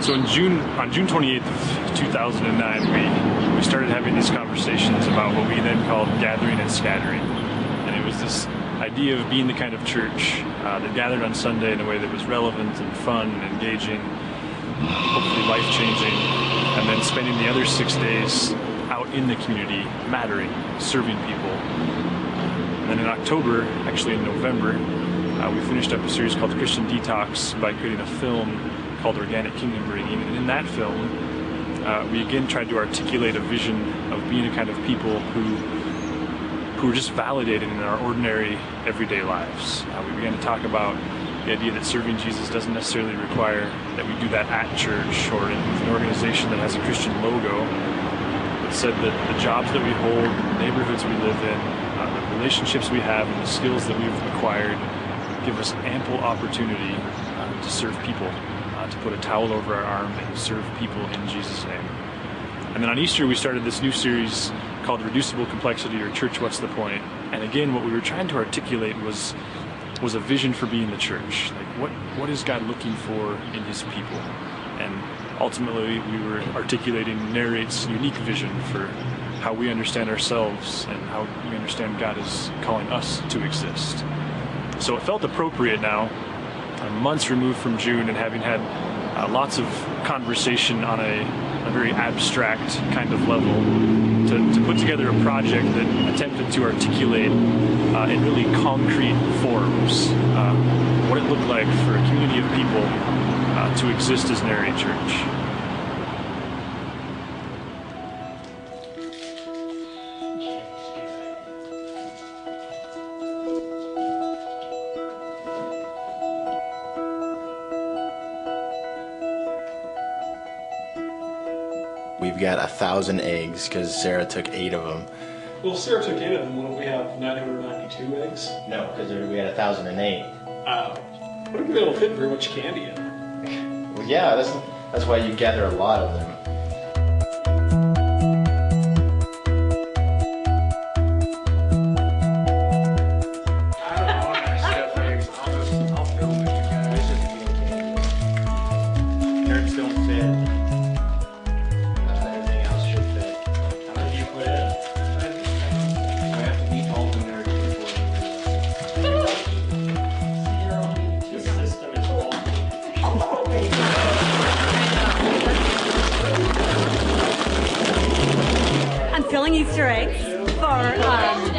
So on June 28th of 2009, we started having these conversations about what we then called gathering and scattering. And it was this idea of being the kind of church that gathered on Sunday in a way that was relevant and fun and engaging, hopefully life-changing, and then spending the other 6 days out in the community, mattering, serving people. And then in October, actually in November, we finished up a series called Christian Detox by creating a film called Organic Kingdom Bringing. And in that film, we again tried to articulate a vision of being a kind of people who were just validated in our ordinary, everyday lives. We began to talk about the idea that serving Jesus doesn't necessarily require that we do that at church or in an organization that has a Christian logo, but said that the jobs that we hold, the neighborhoods we live in, the relationships we have, and the skills that we've acquired give us ample opportunity to serve people, to put a towel over our arm and serve people in Jesus' name. And then on Easter, we started this new series called Reducible Complexity, or Church, What's the Point? And again, what we were trying to articulate was a vision for being the church. Like, what is God looking for in his people? And ultimately, we were articulating Narrate's unique vision for how we understand ourselves and how we understand God is calling us to exist. So it felt appropriate now, months removed from June and having had lots of conversation on a very abstract kind of level, to put together a project that attempted to articulate in really concrete forms what it looked like for a community of people to exist as Narrate Church. We've got 1,000 eggs because Sarah took 8 of them. Well, Sarah took 8 of them. Wouldn't we have 992 eggs? No, because we had 1,008. What if we don't fit very much candy in? Well, yeah, that's why you gather a lot of them. I don't know. I'm gonna stuff eggs. I'll film it, you guys. Nerds don't fit. Everything else should fit. How many do you put in? I have to eat all the nerds before. This system is wrong. I'm filling Easter eggs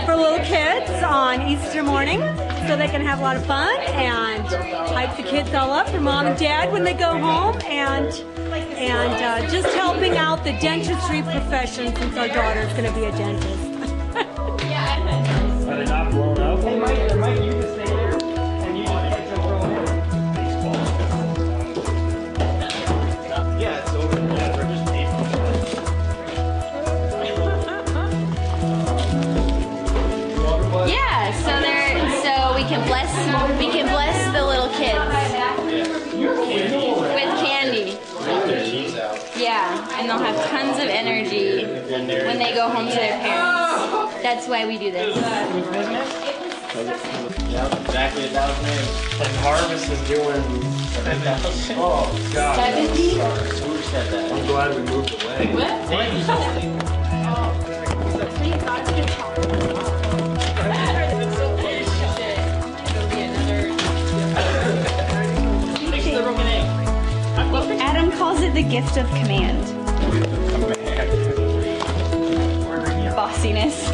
for little kids on Easter morning, so they can have a lot of fun and hype the kids all up for mom and dad when they go home, and just helping out the dentistry profession since our daughter's going to be a dentist. Are they not blown up? They might use this thing there, and you just get to throw in. Yeah, it's over. Yeah, we're just Yeah, so we can bless the little kids with candy. Yeah, and they'll have tons of energy when they go home to their parents. That's why we do this. Yeah, exactly 1,000 eggs. And Harvest is doing 7,000. Oh, God. 70? Who said that? I'm glad we moved away. Adam calls it the gift of command. Bossiness.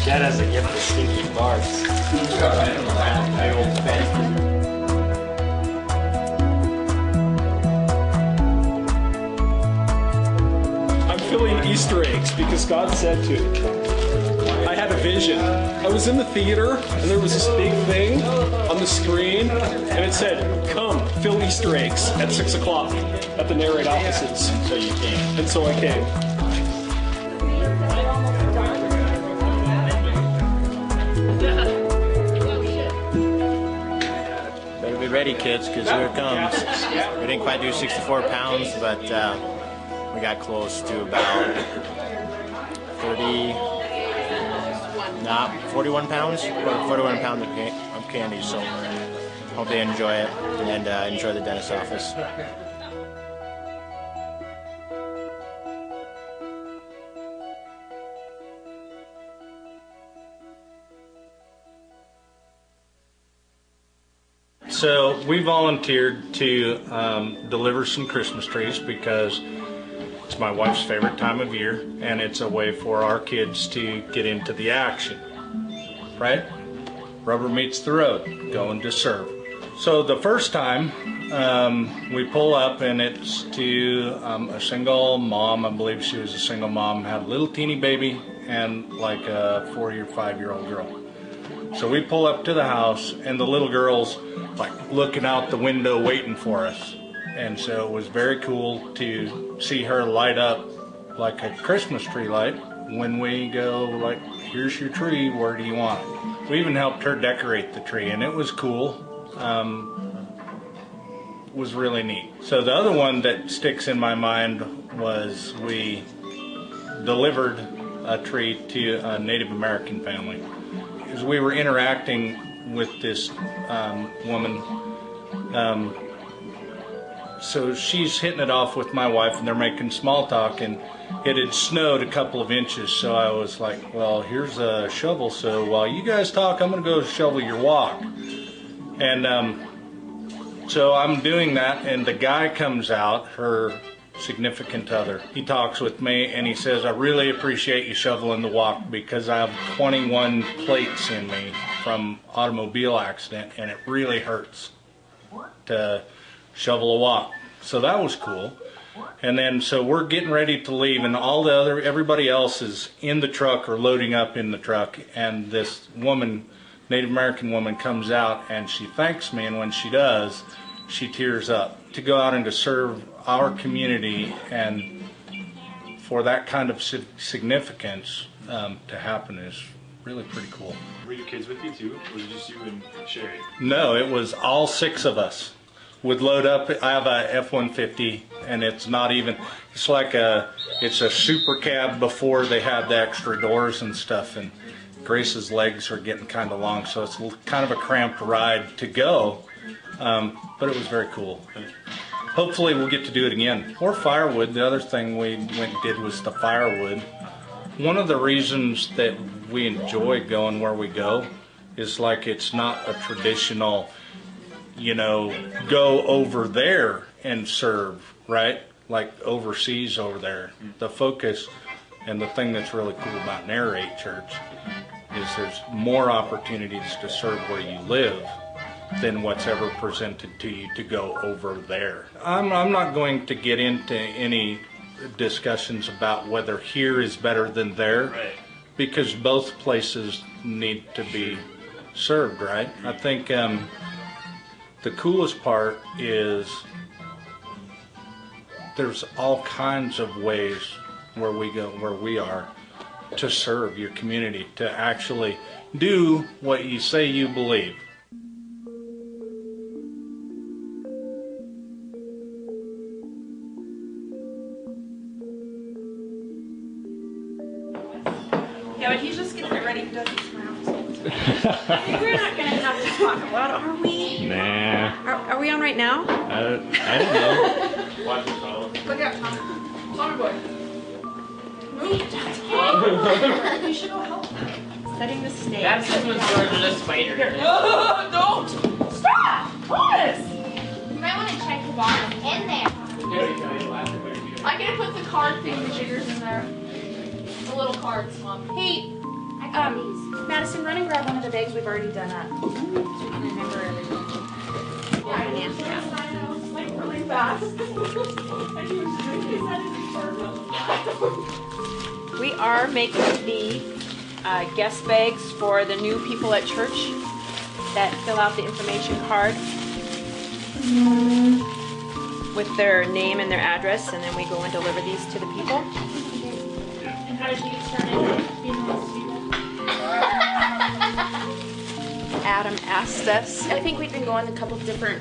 Dad has a gift of stinky farts. I'm filling Easter eggs because God said to. I had a vision. I was in the theater and there was this big thing on the screen and it said, "Come, fill Easter eggs at 6 o'clock at the Narrate offices." So you came. And so I came. Better be ready, kids, because here it comes. We didn't quite do 64 pounds, but we got close to about 41 pounds, or 41 pounds of candy. So hope they enjoy it and enjoy the dentist office. so we volunteered to deliver some Christmas trees because it's my wife's favorite time of year, and it's a way for our kids to get into the action, right? Rubber meets the road, going to serve. So the first time we pull up, and it's to a single mom. I believe she was a single mom, had a little teeny baby and like a 4 or 5 year old girl. So we pull up to the house, and the little girl's like looking out the window waiting for us. And so it was very cool to see her light up like a Christmas tree light when we go like, here's your tree, where do you want it? We even helped her decorate the tree, and it was cool. Was really neat. So the other one that sticks in my mind was we delivered a tree to a Native American family. As we were interacting with this woman, so she's hitting it off with my wife, and they're making small talk, and it had snowed a couple of inches, so I was like, well, here's a shovel, so while you guys talk, I'm gonna go shovel your walk. And so I'm doing that, and the guy comes out, her significant other. He talks with me, and he says, I really appreciate you shoveling the walk because I have 21 plates in me from automobile accident, and it really hurts to shovel a walk. So that was cool. And then so we're getting ready to leave, and everybody else is in the truck or loading up in the truck, and this woman, Native American woman, comes out and she thanks me, and when she does, she tears up. To go out and to serve our community, and for that kind of significance to happen is really pretty cool. Were your kids with you too, or was it just you and Sherry? No, it was all 6 of us would load up. I have a F-150, and it's not even, it's like it's a super cab before they had the extra doors and stuff, and Grace's legs are getting kind of long, so it's kind of a cramped ride to go, but it was very cool. Hopefully we'll get to do it again. Or firewood. The other thing we went and did was the firewood. One of the reasons that we enjoy going where we go is like it's not a traditional, go over there and serve, right? Like overseas over there. The focus and the thing that's really cool about Narrate Church is there's more opportunities to serve where you live than what's ever presented to you to go over there. I'm not going to get into any discussions about whether here is better than there, Right. because both places need to be served, right? I think the coolest part is there's all kinds of ways where we are to serve your community, to actually do what you say you believe. Yeah, but he's just getting it ready. He does this round. I think we're not going to have to talk about, are we? Nah. Are we on right now? I don't know. Watch it, Tom. Look out, Tom. Tommy boy. Move. You should go help. Setting the stage. That's just when George is a spider. No, don't. Stop. What? You might want to check the bottom in there. I'm going to put the card thingamajigers in there. The little cards, Mom. Hey, I got these. Madison, run and grab one of the bags. We've already done that. So we can remember everything. Like really fast. And he was drinking that in the We are making the guest bags for the new people at church that fill out the information card with their name and their address, and then we go and deliver these to the people. And how did you get started? Adam asked us. I think we'd been going to a couple different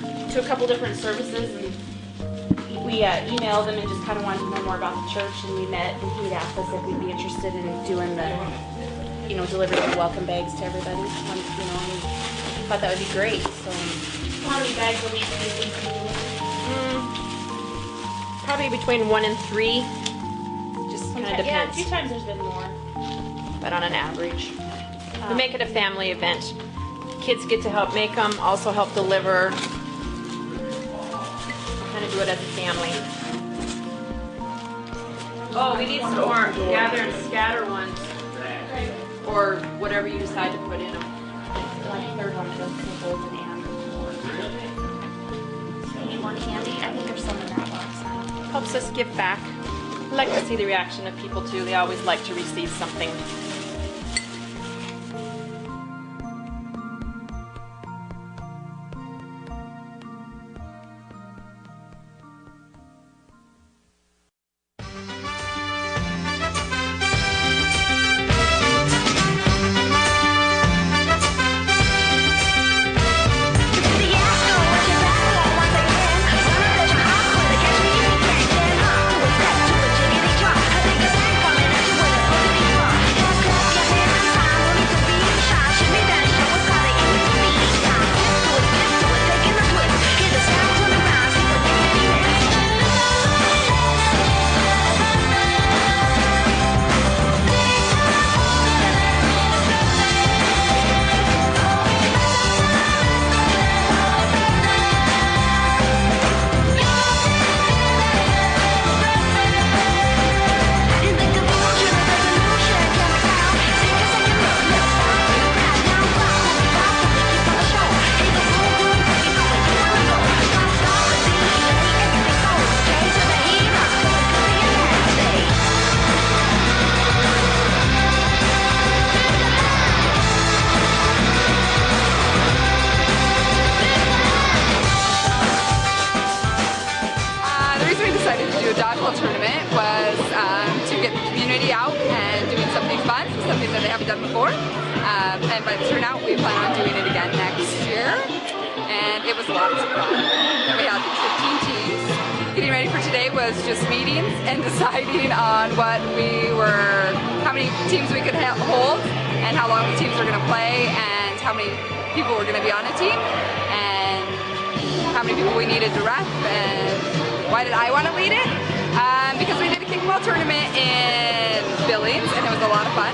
services, and we emailed him and just kind of wanted to know more about the church, and we met, and he'd asked us if we'd be interested in doing the, delivering the welcome bags to everybody. And we thought that would be great. So How many bags a week do you think you do? probably between 1 and 3. Just kind of Yeah, a depends. few times there's been more. But on an average. We make it a family event. Kids get to help make them, also help deliver. Kind of do it as a family. Oh, we need some more gather and scatter ones. Or whatever you decide to put in them. Like the third one, just symbols and Need more candy? I think there's some in that box. helps us give back. I like to see the reaction of people too. They always like to receive something. something that they haven't done before. And by the turnout, we plan on doing it again next year. And it was lots of fun. And we had 15 teams. Getting ready for today was just meetings and deciding on how many teams we could hold, and how long the teams were going to play, and how many people were going to be on a team, and how many people we needed to ref, and why did I want to lead it? Because we did a kickball tournament in Billings, and it was a lot of fun.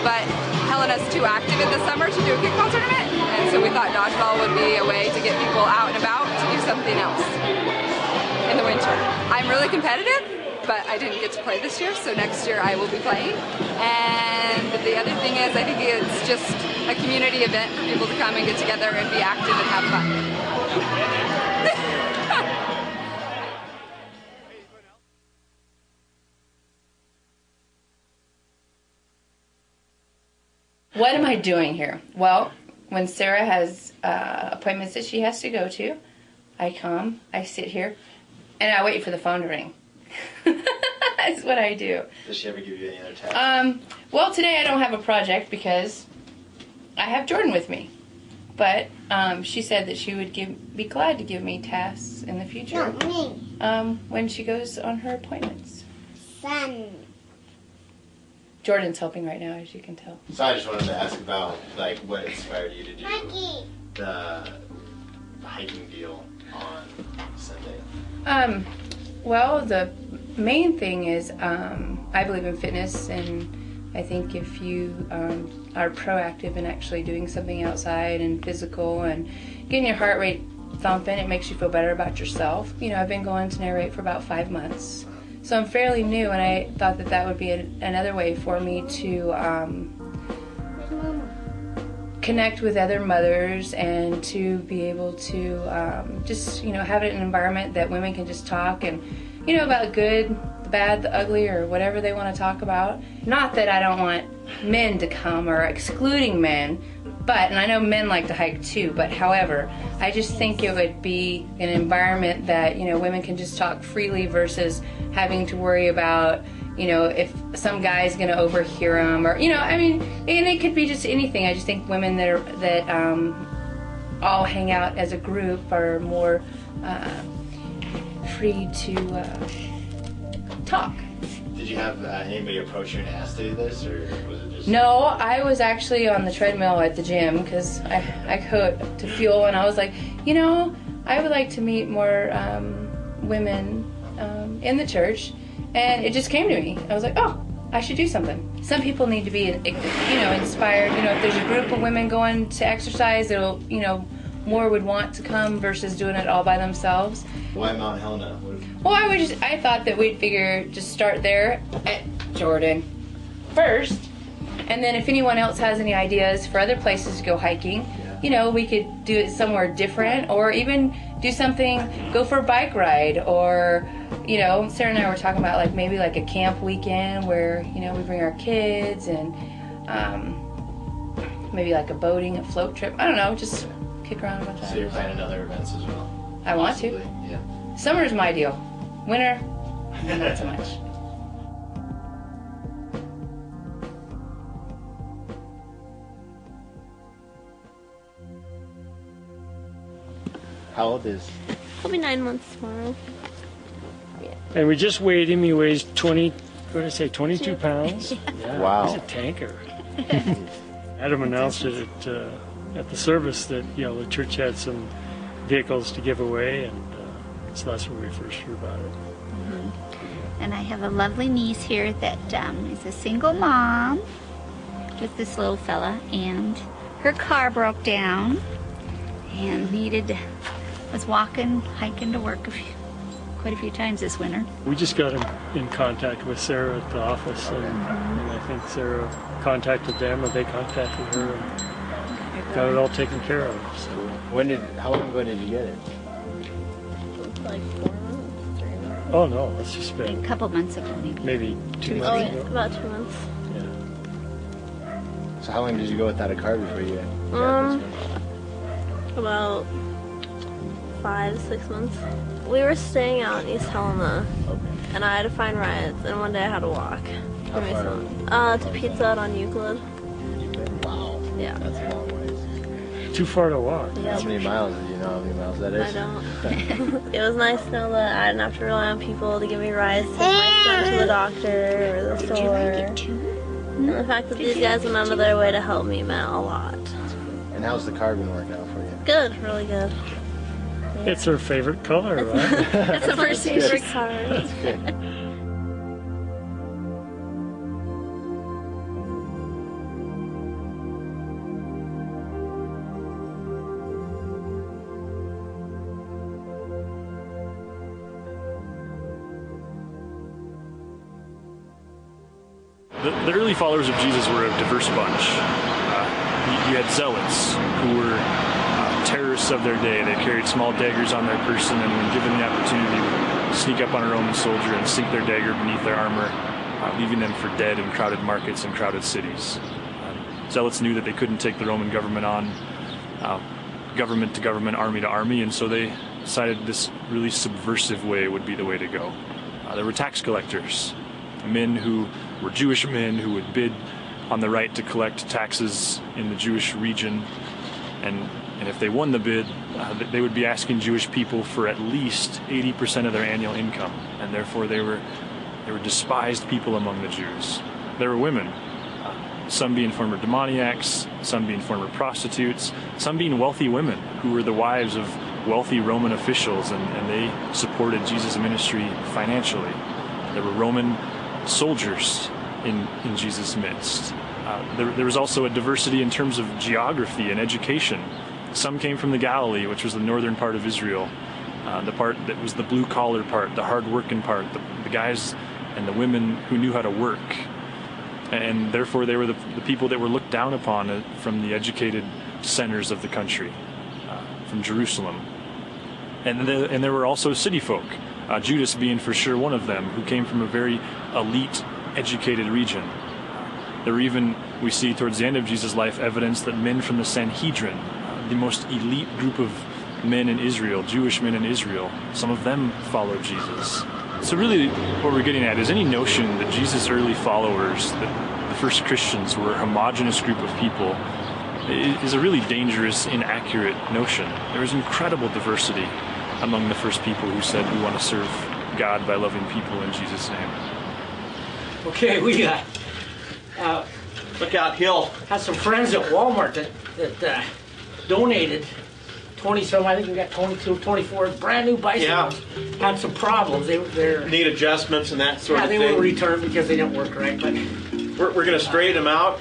But Helena's too active in the summer to do a kickball tournament, and so we thought dodgeball would be a way to get people out and about to do something else in the winter. I'm really competitive, but I didn't get to play this year, so next year I will be playing. And the other thing is, I think it's just a community event for people to come and get together and be active and have fun. What am I doing here? Well, when Sarah has appointments that she has to go to, I come, I sit here, and I wait for the phone to ring. That's what I do. Does she ever give you any other tasks? Well, today I don't have a project because I have Jordan with me. But she said that she would be glad to give me tasks in the future. When she goes on her appointments. Jordan's helping right now, as you can tell. So I just wanted to ask about what inspired you to do the hiking deal on Sunday. Well, the main thing is I believe in fitness, and I think if you are proactive in actually doing something outside and physical and getting your heart rate thumping, it makes you feel better about yourself. You know, I've been going to Narrate for about 5 months, so I'm fairly new, and I thought that would be another way for me to connect with other mothers and to be able to just, have an environment that women can just talk and, about good, the bad, the ugly, or whatever they want to talk about. Not that I don't want men to come or excluding men, and I know men like to hike too, but however, I just think it would be an environment that, women can just talk freely versus having to worry about, if some guy's going to overhear them, or, and it could be just anything. I just think women that all hang out as a group are more free to talk. Did you have anybody approach you and ask to do this, or was it just... No, I was actually on the treadmill at the gym because I go to fuel, and I was like, I would like to meet more women in the church, and it just came to me. I was like, oh, I should do something. Some people need to be, inspired. If there's a group of women going to exercise, it'll, more would want to come versus doing it all by themselves. Why Mount Helena? Well, I thought that we'd figure just start there at Jordan first, and then if anyone else has any ideas for other places to go hiking, we could do it somewhere different, or even do something, go for a bike ride, or, Sarah and I were talking about maybe a camp weekend where, we bring our kids and maybe a boating, a float trip. I don't know, just kick around a bunch of So you're planning other events as well? I want to. Yeah. Summer's my deal. Winter, not so much. How old is? He'll be 9 months tomorrow. And we just weighed him. He weighs 22 pounds. Yeah, Wow. He's a tanker. Adam announced it at the service that the church had some vehicles to give away, and so that's where we first heard about it. And I have a lovely niece here that is a single mom with this little fella, and her car broke down and was hiking to work quite a few times this winter. We just got in contact with Sarah at the office, and I think Sarah contacted them, or they contacted her, and got it all taken care of. So. How long ago did you get it? Like 4 months, 3 months. Oh no, it's just been A couple months ago, maybe. maybe 2 Oh, months yeah, ago. about 2 months. Yeah. So how long did you go without a car before you got this one? About 5 to 6 months. We were staying out in East Helena, and I had to find rides, and one day I had to walk. How far? To Pizza Hut on Euclid. Wow. Yeah. That's a long ways. Too far to walk. Yeah. How many miles? Do you know how many miles that is? I don't. It was nice to know that I didn't have to rely on people to give me rides to my son to the doctor or the store. And the fact that these guys went out of their way to help me meant a lot. And how's the car been working out for you? Good, really good. It's her favorite color, right? It's the first favorite car. That's good. The early followers of Jesus were a diverse bunch. You had zealots who were terrorists of their day. They carried small daggers on their person, and when given the opportunity, would sneak up on a Roman soldier and sink their dagger beneath their armor, leaving them for dead in crowded markets and crowded cities. Zealots knew that they couldn't take the Roman government on, government to government, army to army, and so they decided this really subversive way would be the way to go. There were tax collectors, men who were Jewish men who would bid on the right to collect taxes in the Jewish region, and if they won the bid, they would be asking Jewish people for at least 80% of their annual income, and therefore they were despised people among the Jews. There were women, some being former demoniacs, some being former prostitutes, some being wealthy women who were the wives of wealthy Roman officials, and they supported Jesus' ministry financially. There were Roman soldiers in Jesus' midst. There was also a diversity in terms of geography and education. Some came from the Galilee, which was the northern part of Israel, the part that was the blue-collar part, the hard-working part, the guys and the women who knew how to work. And therefore they were the people that were looked down upon from the educated centers of the country, from Jerusalem. And there were also city folk, Judas being for sure one of them, who came from a very elite, educated region. There were even, we see towards the end of Jesus' life, evidence that men from the Sanhedrin, the most elite group of men in Israel, Jewish men in Israel, some of them followed Jesus. So really what we're getting at is any notion that Jesus' early followers, that the first Christians were a homogeneous group of people, is a really dangerous, inaccurate notion. There was incredible diversity among the first people who said we want to serve God by loving people in Jesus' name. Okay, we Lookout Hill has some friends at Walmart that donated 20-some, I think we got 22, 24 brand new bicycles. Had some problems. They're Need adjustments and that sort of thing. Yeah, they were returned because they didn't work right. But we're going to straighten them out.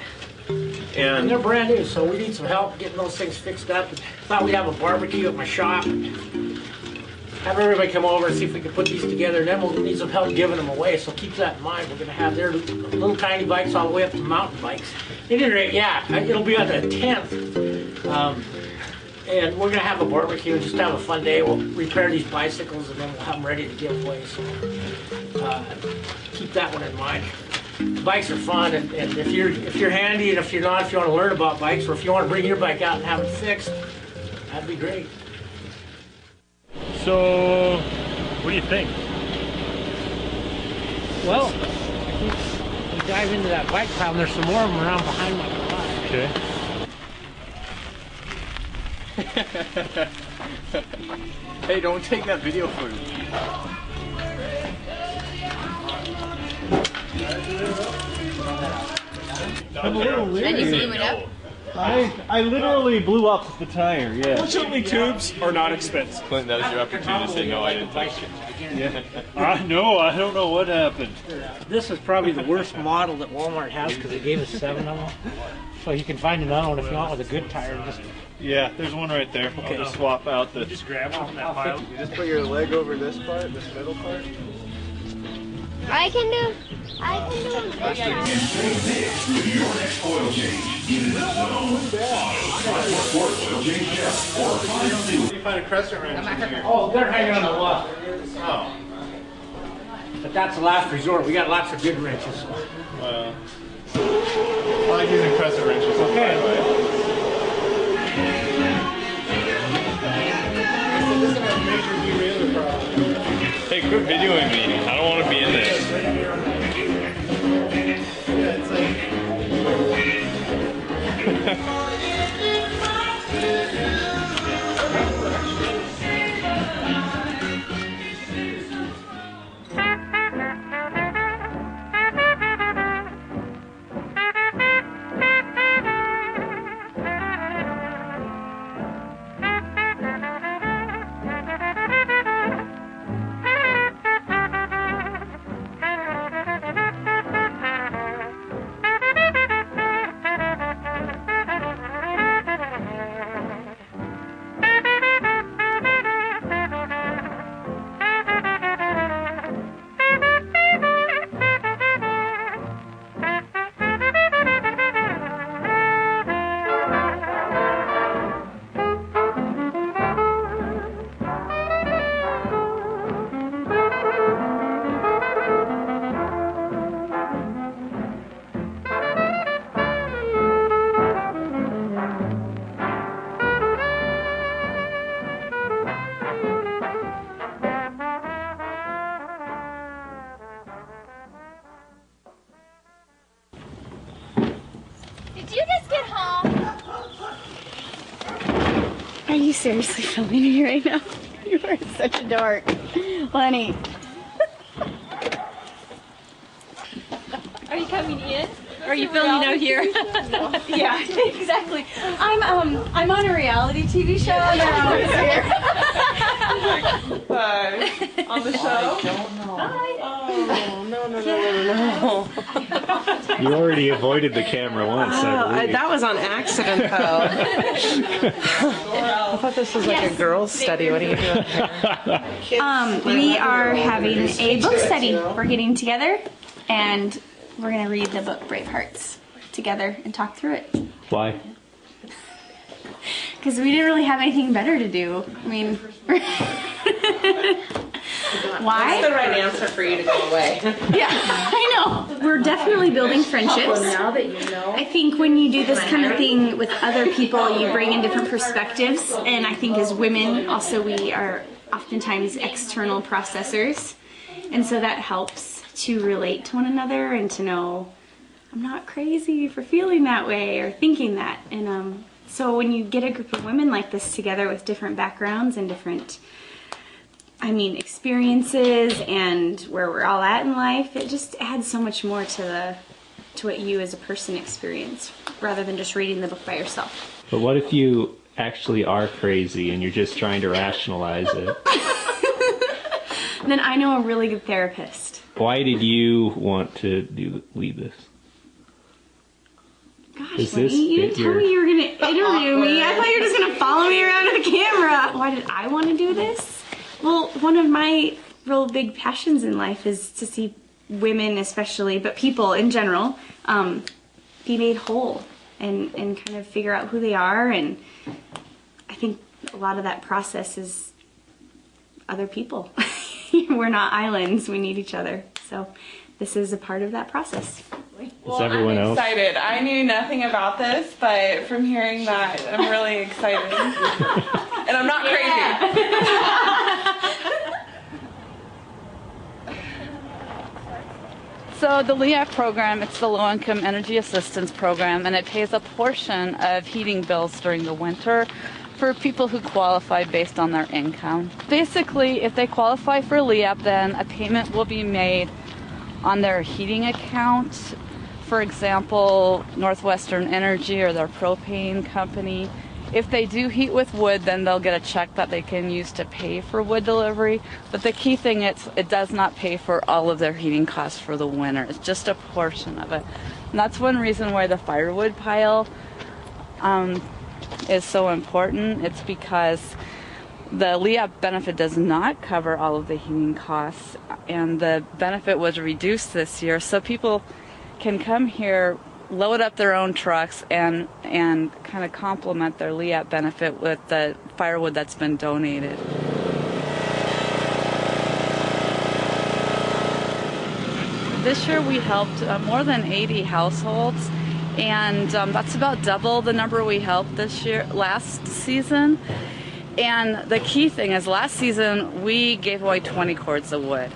And they're brand new, so we need some help getting those things fixed up. Thought we'd have a barbecue at my shop. Have everybody come over and see if we can put these together, and then we'll need some help giving them away, so keep that in mind. We're going to have their little tiny bikes all the way up to mountain bikes. At any rate, yeah, it'll be on the 10th. And we're going to have a barbecue and just have a fun day. We'll repair these bicycles, and then we'll have them ready to give away, so keep that one in mind. Bikes are fun, and if you're handy, and if you're not, if you want to learn about bikes, or if you want to bring your bike out and have it fixed, that'd be great. So, what do you think? Well, I think we dive into that bike pile, and there's some more of them around behind my garage. Okay. Hey, don't take that video footage. I'm a little leery. And you blew it up? I literally blew up the tire, yeah. Fortunately, tubes are not expensive. Clint, that was your opportunity to say, no, I didn't touch it. Yeah. No, I don't know what happened. This is probably the worst model that Walmart has because they gave us 7 of them. So you can find another one if you want with a good tire. Yeah, there's one right there. Okay. I'll just swap out the... Just grab it from that pile. You just put your leg over this part, this middle part. I can do This is your next oil change. In this zone. Sport oil change yes. Or find You find a crescent wrench in here. Oh, they're hanging on the wall. Oh. But that's the last resort. We got lots of good wrenches. I like using crescent wrenches on my way. Hey, quit videoing me. I don't want to be in this. Are you seriously filming me right now? You are such a dork. Lenny. Are you coming in? Or are you filming out here? No. Yeah, exactly. I'm on a reality TV show and I'm always here. Hi. On the show? I don't know. Oh, no. You already avoided the camera once, I believe. That was on accident, though. I thought this was like a girls' study. What are you doing here? We are having a book study. We're getting together and we're going to read the book Bravehearts together and talk through it. Why? Because we didn't really have anything better to do. I mean, why? That's the right answer for you to go away. Yeah, I know. We're definitely building friendships. Well, now that you know. I think when you do this kind of thing with other people, you bring in different perspectives. And I think as women, also we are oftentimes external processors. And so that helps to relate to one another and to know I'm not crazy for feeling that way or thinking that. And so when you get a group of women like this together with different backgrounds and different experiences and where we're all at in life, it just adds so much more to what you as a person experience rather than just reading the book by yourself. But what if you actually are crazy and you're just trying to rationalize it. Then I know a really good therapist. Why did you want to lead this? Gosh, Lenny, you didn't tell me you were going to interview me. I thought you were just going to follow me around with a camera. Why did I want to do this? Well, one of my real big passions in life is to see women especially, but people in general, be made whole and kind of figure out who they are. And I think a lot of that process is other people. We're not islands. We need each other. So this is a part of that process. Well, everyone I'm else? excited. I knew nothing about this, but from hearing that, I'm really excited. And I'm not crazy. So the LEAP program, it's the Low Income Energy Assistance Program, and it pays a portion of heating bills during the winter for people who qualify based on their income. Basically, if they qualify for LEAP, then a payment will be made on their heating account. For example, Northwestern Energy or their propane company. If they do heat with wood, then they'll get a check that they can use to pay for wood delivery. But the key thing is it does not pay for all of their heating costs for the winter. It's just a portion of it. And that's one reason why the firewood pile is so important. It's because the LEAP benefit does not cover all of the heating costs, and the benefit was reduced this year, so people can come here, load up their own trucks, and kind of complement their LEAP benefit with the firewood that's been donated. This year we helped more than 80 households, and that's about double the number we helped last season. And the key thing is last season we gave away 20 cords of wood,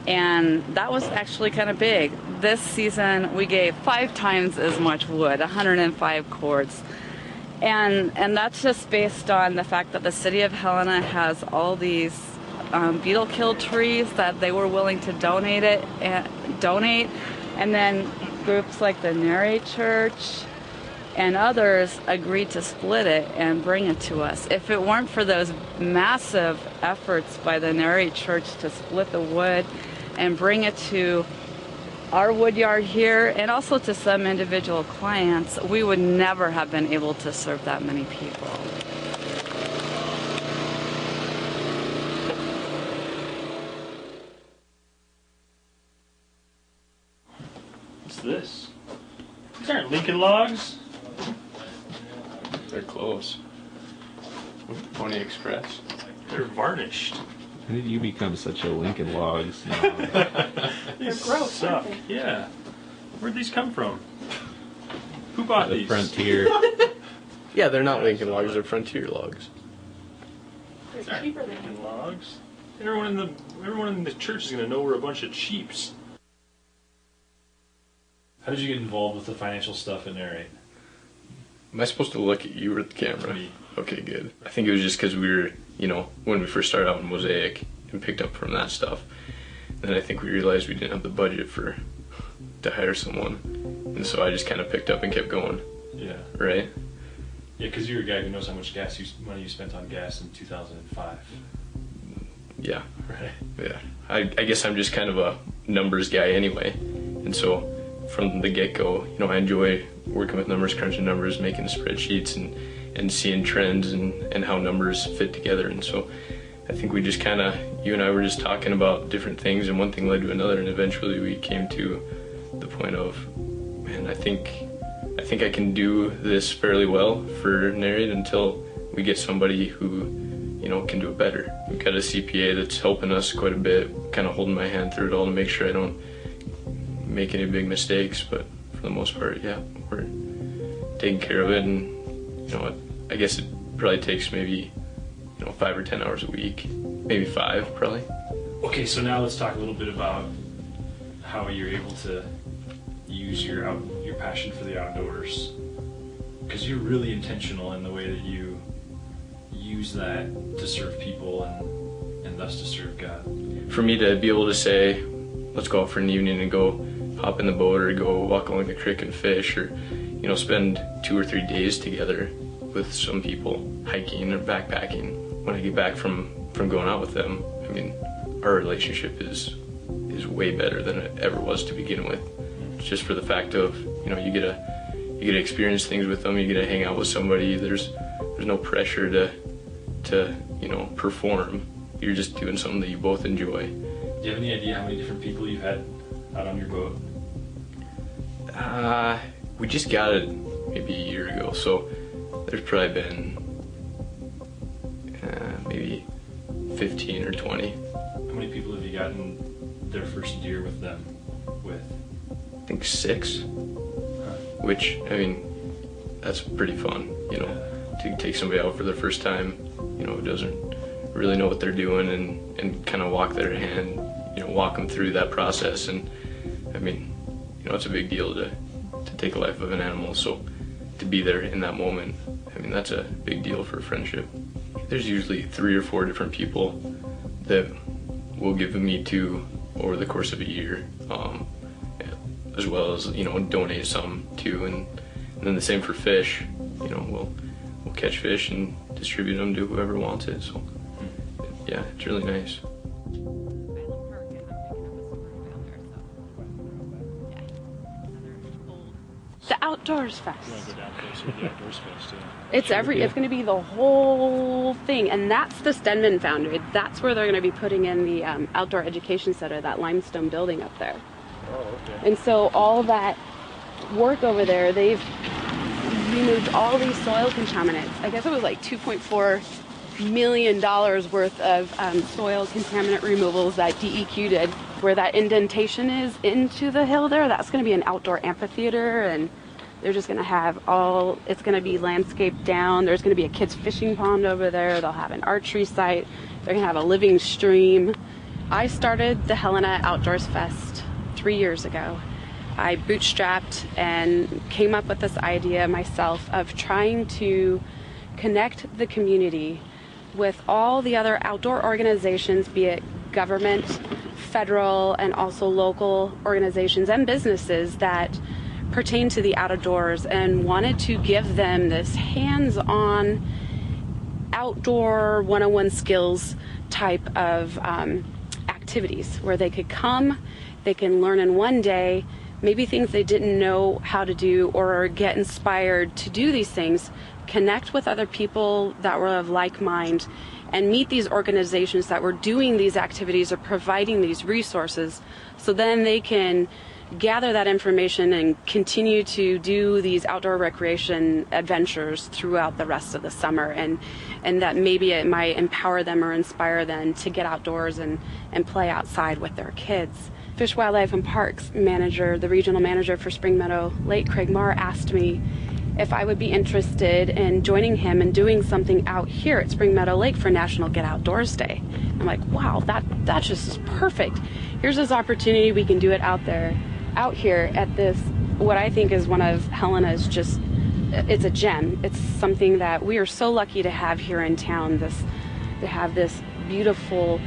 and that was actually kind of big. This season we gave 5 times as much wood, 105 cords. And that's just based on the fact that the city of Helena has all these beetle-killed trees that they were willing to donate, and then groups like the Narrate Church and others agreed to split it and bring it to us. If it weren't for those massive efforts by the Narrate Church to split the wood and bring it to our wood yard here and also to some individual clients, we would never have been able to serve that many people. What's this? These aren't Lincoln logs. They're close. Pony Express. They're varnished. When did you become such a Lincoln Logs? These suck. Yeah. Where'd these come from? Who bought these? Frontier. Yeah, they're not Lincoln logs, they're Frontier logs. These aren't Lincoln logs. Everyone in the church is going to know we're a bunch of cheaps. How did you get involved with the financial stuff at Narrate? Am I supposed to look at you or the camera? Me. Okay, good. I think it was just because we were, when we first started out in Mosaic and picked up from that stuff. Then I think we realized we didn't have the budget to hire someone. And so I just kind of picked up and kept going. Yeah. Right? Yeah, because you're a guy who knows how much money you spent on gas in 2005. Yeah. Right. Yeah. I guess I'm just kind of a numbers guy anyway. And so from the get-go, I enjoy working with numbers, crunching numbers, making spreadsheets and seeing trends and how numbers fit together. And so I think we just kind of, you and I were just talking about different things, and one thing led to another, and eventually we came to the point of, man, I think I can do this fairly well for Narrate until we get somebody who, can do it better. We've got a CPA that's helping us quite a bit, kind of holding my hand through it all to make sure I don't make any big mistakes, but for the most part, yeah, we're taking care of it. And I guess it probably takes maybe 5 or 10 hours a week, maybe 5 probably. Okay, so now let's talk a little bit about how you're able to use your passion for the outdoors, because you're really intentional in the way that you use that to serve people and thus to serve God. For me to be able to say, let's go out for an evening and go hop in the boat or go walk along the creek and fish, or spend 2 or 3 days together with some people hiking or backpacking. When I get back from going out with them, I mean, our relationship is way better than it ever was to begin with. Just for the fact of, you know, you get to experience things with them, you get to hang out with somebody. There's no pressure to you know, perform. You're just doing something that you both enjoy. Do you have any idea how many different people you've had out on your boat? We just got it maybe a year ago, so there's probably been maybe 15 or 20. How many people have you gotten their first year with them with? I think 6, which, I mean, that's pretty fun, you know, to take somebody out for the first time, you know, who doesn't really know what they're doing, and kind of walk their hand, you know, walk them through that process. And I mean, you know, it's a big deal to take the life of an animal, so to be there in that moment, I mean, that's a big deal for a friendship. There's usually 3 or 4 different people that we'll give a meat to over the course of a year, as well as, you know, donate some to, and then the same for fish. You know, we'll catch fish and distribute them to whoever wants it. So yeah, it's really nice. The Outdoors Fest. You want to go down closer to the Outdoors Fest, yeah. It's it's going to be the whole thing, and that's the Stenman Foundry. That's where they're going to be putting in the Outdoor Education Center, that limestone building up there. Oh, okay. And so all that work over there, they've removed all these soil contaminants. I guess it was like $2.4 million worth of soil contaminant removals that DEQ did. Where that indentation is into the hill there, that's going to be an outdoor amphitheater, and they're just going to have it's going to be landscaped down. There's going to be a kids fishing pond over there. They'll have an archery site. They're going to have a living stream. I started the Helena Outdoors Fest 3 years ago. I bootstrapped and came up with this idea myself of trying to connect the community with all the other outdoor organizations, be it government, federal, and also local organizations and businesses that pertain to the outdoors, and wanted to give them this hands-on outdoor 101 skills type of activities where they could come, they can learn in one day, maybe things they didn't know how to do, or get inspired to do these things, connect with other people that were of like mind, and meet these organizations that were doing these activities or providing these resources, so then they can gather that information and continue to do these outdoor recreation adventures throughout the rest of the summer, and that maybe it might empower them or inspire them to get outdoors and play outside with their kids. Fish, Wildlife, and Parks manager, the regional manager for Spring Meadow Lake, Craig Marr, asked me if I would be interested in joining him and doing something out here at Spring Meadow Lake for National Get Outdoors Day. I'm like, wow, that just is perfect. Here's this opportunity, we can do it out here at this, what I think is one of Helena's it's a gem. It's something that we are so lucky to have here in town, to have this beautiful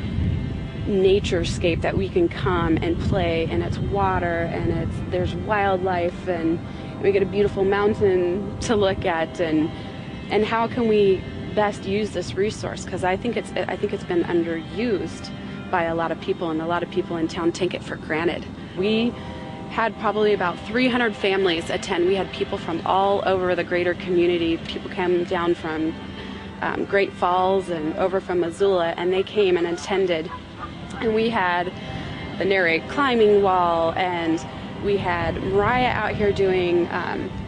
naturescape that we can come and play, and it's water, and there's wildlife, and we get a beautiful mountain to look at, and how can we best use this resource? Because I think it's been underused by a lot of people, and a lot of people in town take it for granted. We had probably about 300 families attend. We had people from all over the greater community. People came down from Great Falls and over from Missoula, and they came and attended. And we had the Narrate climbing wall, and we had Mariah out here doing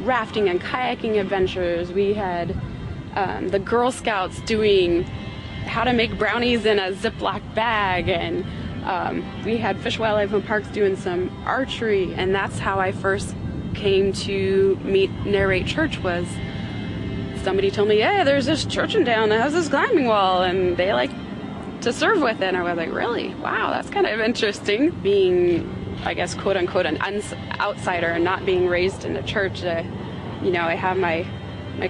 rafting and kayaking adventures. We had the Girl Scouts doing how to make brownies in a Ziploc bag, and we had Fish, Wildlife, and Parks doing some archery. And that's how I first came to meet Narrate Church. Was somebody told me, hey, there's this church in town that has this climbing wall, and they like to serve with it. And I was like, really? Wow, that's kind of interesting. Being, I guess, quote unquote, an outsider and not being raised in a church, you know, I have my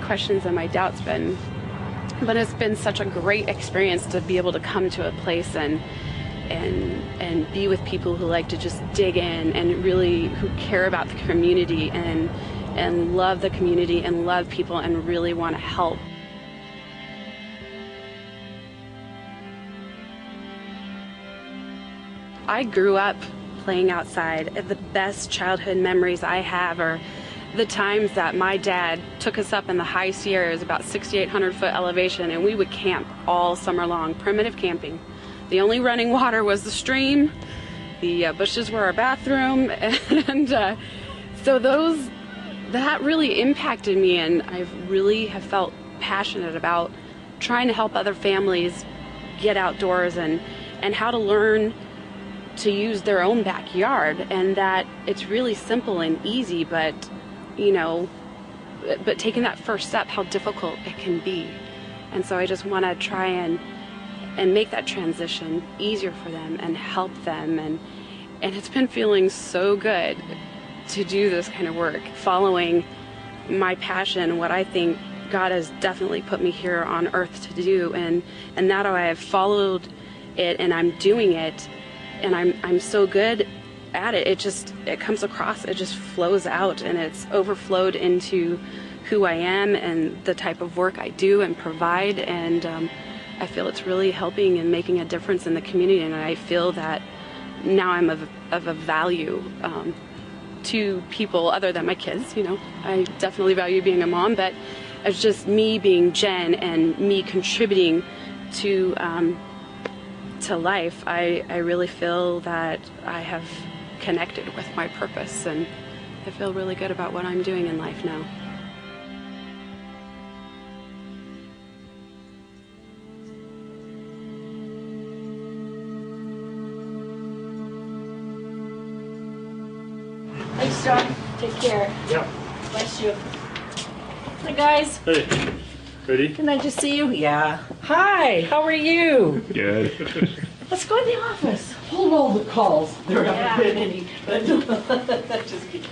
questions and my doubts, but it's been such a great experience to be able to come to a place and be with people who like to just dig in and really who care about the community and and love the community and love people and really want to help. I grew up playing outside. The best childhood memories I have are the times that my dad took us up in the high Sierras, about 6,800 foot elevation, and we would camp all summer long, primitive camping. The only running water was the stream, the bushes were our bathroom, and so that really impacted me, and I really have felt passionate about trying to help other families get outdoors and how to learn to use their own backyard, and that it's really simple and easy, but taking that first step, how difficult it can be. And so I just want to try and make that transition easier for them and help them, and it's been feeling so good to do this kind of work, following my passion, what I think God has definitely put me here on earth to do, and now I have followed it and I'm doing it, and I'm so good at it. It comes across, it just flows out, and it's overflowed into who I am and the type of work I do and provide, and I feel it's really helping and making a difference in the community, and I feel that now I'm of a value to people other than my kids. I definitely value being a mom, but it's just me being Jen and me contributing to life. I really feel that I have connected with my purpose, and I feel really good about what I'm doing in life now. Thanks, John. Take care. Yeah. Bless you. Hi, guys. Hey, ready? Can I just see you? Yeah. Hi, how are you? Good. Let's go in the office. Hold all the calls. There haven't been any. But just kidding.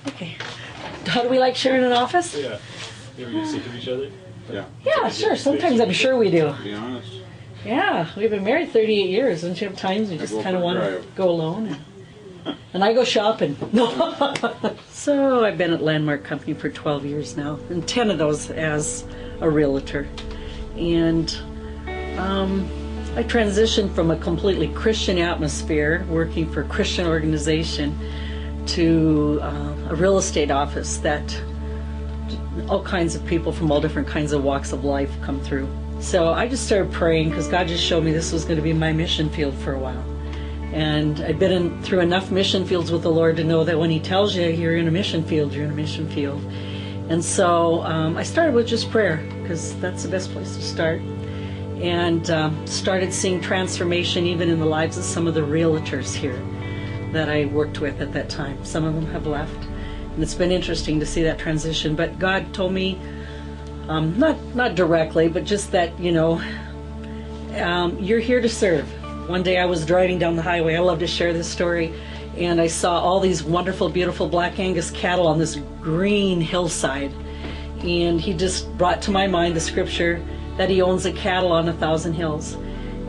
Okay. How do we like sharing an office? Yeah. You ever get sick of each other? Yeah. Yeah, sure. Sometimes I'm sure we do. To be honest. Yeah, we've been married 38 years. Don't you have times you just kind of want to go alone? And I go shopping. So I've been at Landmark Company for 12 years now, and 10 of those as a realtor. And I transitioned from a completely Christian atmosphere, working for a Christian organization, to a real estate office that all kinds of people from all different kinds of walks of life come through. So I just started praying, because God just showed me this was going to be my mission field for a while. And I've been through enough mission fields with the Lord to know that when He tells you you're in a mission field, you're in a mission field. And so I started with just prayer, because that's the best place to start. And started seeing transformation even in the lives of some of the realtors here that I worked with at that time. Some of them have left. And it's been interesting to see that transition. But God told me, not directly, but just that, you're here to serve. One day I was driving down the highway. I love to share this story. And I saw all these wonderful, beautiful Black Angus cattle on this green hillside. And He just brought to my mind the scripture that He owns the cattle on 1,000 hills.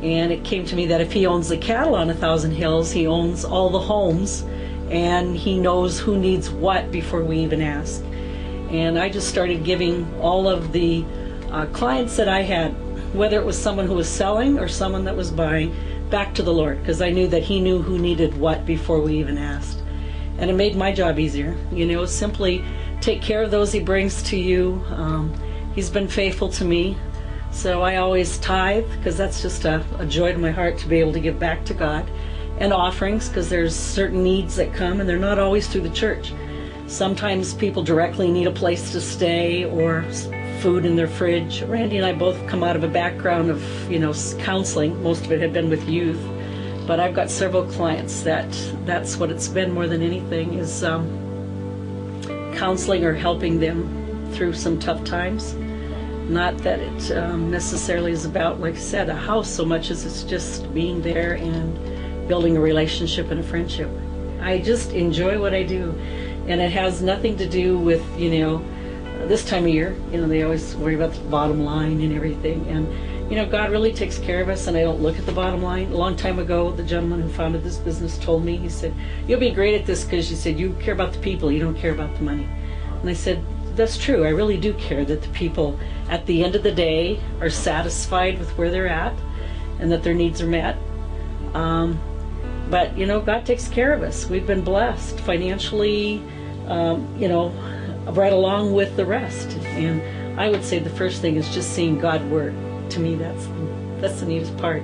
And it came to me that if He owns the cattle on 1,000 hills, He owns all the homes, and He knows who needs what before we even ask. And I just started giving all of the clients that I had, whether it was someone who was selling or someone that was buying, back to the Lord, because I knew that He knew who needed what before we even asked. And it made my job easier. Simply take care of those He brings to you. He's been faithful to me. So I always tithe, because that's just a joy to my heart to be able to give back to God. And offerings, because there's certain needs that come, and they're not always through the church. Sometimes people directly need a place to stay or food in their fridge. Randy and I both come out of a background of, counseling. Most of it had been with youth. But I've got several clients that's what it's been more than anything, is counseling or helping them through some tough times. Not that it necessarily is about, like I said, a house so much as it's just being there and building a relationship and a friendship. I just enjoy what I do. And it has nothing to do with, this time of year, they always worry about the bottom line and everything. And, God really takes care of us, and I don't look at the bottom line. A long time ago, the gentleman who founded this business told me, he said, "You'll be great at this because," he said, "you care about the people, you don't care about the money." And I said, that's true. I really do care that the people at the end of the day are satisfied with where they're at and that their needs are met. But, you know, God takes care of us. We've been blessed financially, you know, right along with the rest. And I would say the first thing is just seeing God work. To me, that's the neatest part.